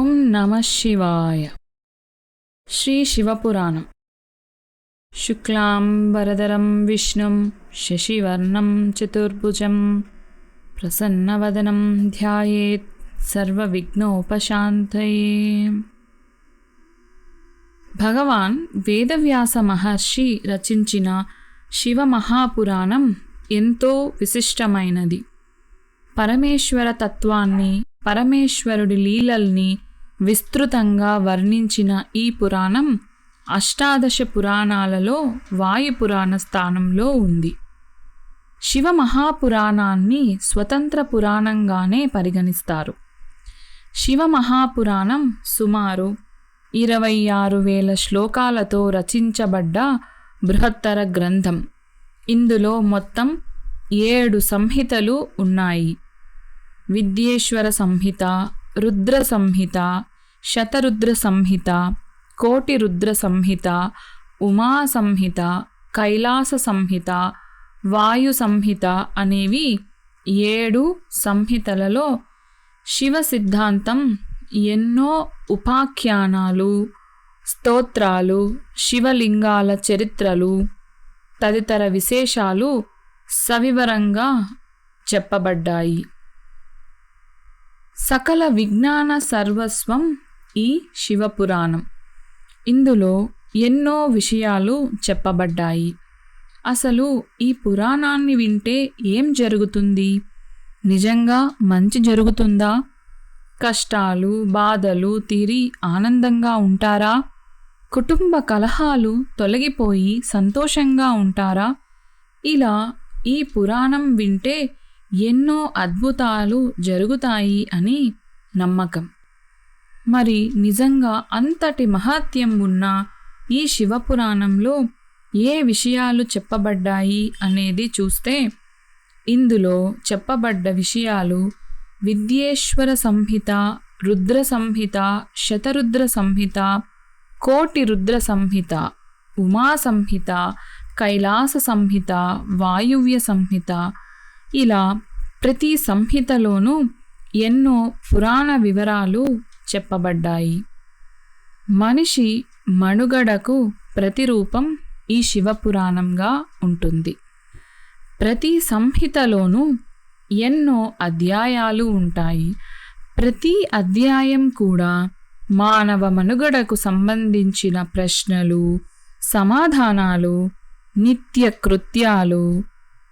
ఓం నమః శివాయ. శ్రీ శివపురాణం. శుక్లాంబరధరం విష్ణుం శశివర్ణం చతుర్భుజం ప్రసన్నవదనం ధ్యాయేత్ సర్వవిఘ్నోపశాంతయే. భగవాన్ వేదవ్యాస మహర్షి రచించిన శివమహాపురాణం ఎంతో విశిష్టమైనది. పరమేశ్వర తత్వాన్ని, పరమేశ్వరుడి లీలల్ని విస్తృతంగా వర్ణించిన ఈ పురాణం అష్టాదశ పురాణాలలో వాయుపురాణ స్థానంలో ఉంది. శివమహాపురాణాన్ని స్వతంత్ర పురాణంగానే పరిగణిస్తారు. శివమహాపురాణం సుమారు 26,000 శ్లోకాలతో రచించబడ్డ బృహత్తర గ్రంథం. ఇందులో మొత్తం 7 సంహితలు ఉన్నాయి. విద్యేశ్వర సంహిత, రుద్ర సంహిత, శతరుద్ర సంహిత, కోటి రుద్ర సంహిత, ఉమా సంహిత, కైలాస సంహిత, వాయు సంహిత అనేవి 7 సంహితలలో శివ సిద్ధాంతం, ఎన్నో ఉపాఖ్యానాలు, స్తోత్రాలు, శివలింగాల చరిత్రలు తదితర విశేషాలు సవివరంగా చెప్పబడ్డాయి. సకల విజ్ఞాన సర్వస్వం ఈ శివపురాణం. ఇందులో ఎన్నో విషయాలు చెప్పబడ్డాయి. అసలు ఈ పురాణాన్ని వింటే ఏం జరుగుతుంది? నిజంగా మంచి జరుగుతుందా? కష్టాలు, బాధలు తీరి ఆనందంగా ఉంటారా? కుటుంబ కలహాలు తొలగిపోయి సంతోషంగా ఉంటారా? ఇలా ఈ పురాణం వింటే ఎన్నో అద్భుతాలు జరుగుతాయి అని నమ్మకం. మరి నిజంగా అంతటి మహాత్యం ఉన్న ఈ శివపురాణంలో ఏ విషయాలు చెప్పబడ్డాయి అనేది చూస్తే, ఇందులో చెప్పబడ్డ విషయాలు విద్యేశ్వర సంహిత, రుద్ర సంహిత, శతరుద్ర సంహిత, కోటి రుద్ర సంహిత, ఉమా సంహిత, కైలాస సంహిత, వాయువ్య సంహిత, ఇలా ప్రతి సంహితలోనూ ఎన్నో పురాణ వివరాలు చెప్పబడ్డాయి. మనిషి మనుగడకు ప్రతిరూపం ఈ శివపురాణంగా ఉంటుంది. ప్రతి సంహితలోనూ ఎన్నో అధ్యాయాలు ఉంటాయి. ప్రతి అధ్యాయం కూడా మానవ మనుగడకు సంబంధించిన ప్రశ్నలు, సమాధానాలు, నిత్య కృత్యాలు,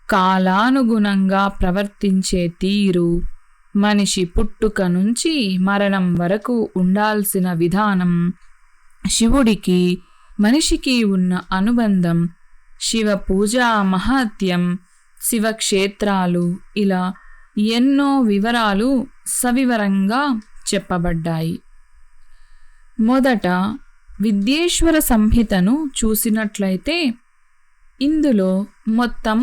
కాలానుగుణంగా ప్రవర్తించే తీరు, మనిషి పుట్టుక నుంచి మరణం వరకు ఉండాల్సిన విధానం, శివుడికి మనిషికి ఉన్న అనుబంధం, శివ పూజా మహాత్యం, శివక్షేత్రాలు, ఇలా ఎన్నో వివరాలు సవివరంగా చెప్పబడ్డాయి. మొదట విద్యేశ్వర సంహితను చూసినట్లయితే ఇందులో మొత్తం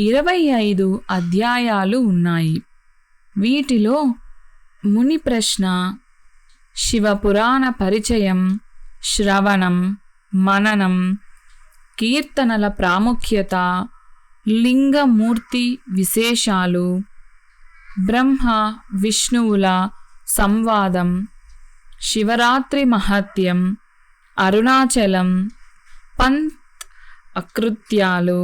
25 అధ్యాయాలు ఉన్నాయి. వీటిలో ముని ప్రశ్న, శివపురాణ పరిచయం, శ్రవణం, మననం, కీర్తనల ప్రాముఖ్యత, లింగమూర్తి విశేషాలు, బ్రహ్మ విష్ణువుల సంవాదం, శివరాత్రి మహత్యం, అరుణాచలం, పంత్ అకృత్యాలు,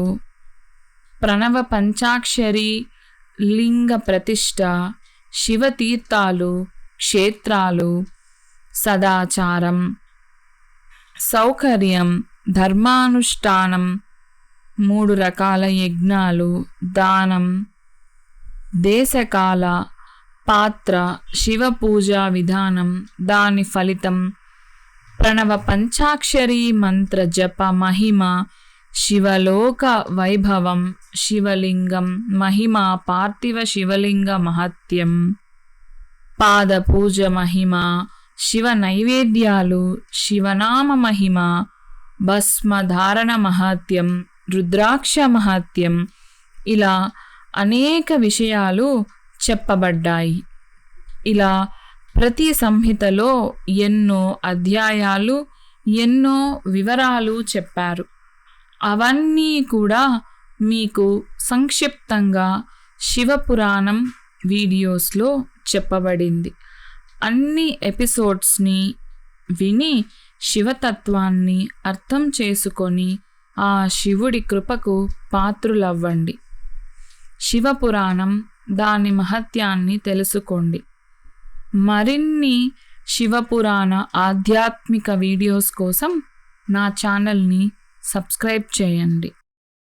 ప్రణవ పంచాక్షరి, లింగ ప్రతిష్ఠ, శివతీర్థాలు, క్షేత్రాలు, సదాచారం, సౌకర్యం, ధర్మానుష్ఠానం, 3 రకాల యజ్ఞాలు, దానం, దేశకాల, పాత్ర, శివ పూజా విధానం, దాని ఫలితం, ప్రణవ పంచాక్షరి మంత్ర జప మహిమ, శివలోక వైభవం, శివలింగం మహిమ, పార్థివ శివలింగ మహత్యం, పాద పూజ మహిమ, శివ నైవేద్యాలు, శివనామ మహిమ, భస్మధారణ మహత్యం, రుద్రాక్ష మహత్యం, ఇలా అనేక విషయాలు చెప్పబడ్డాయి. ఇలా ప్రతి సంహితలో ఎన్నో అధ్యాయాలు, ఎన్నో వివరాలు చెప్పారు. అవన్నీ కూడా మీకు సంక్షిప్తంగా శివపురాణం వీడియోస్లో చెప్పబడింది. అన్ని ఎపిసోడ్స్ని విని శివతత్వాన్ని అర్థం చేసుకొని ఆ శివుడి కృపకు పాత్రులవ్వండి. శివపురాణం, దాని మహత్యాన్ని తెలుసుకోండి. మరిన్ని శివపురాణ ఆధ్యాత్మిక వీడియోస్ కోసం నా ఛానల్ని సబ్స్క్రైబ్ చేయండి.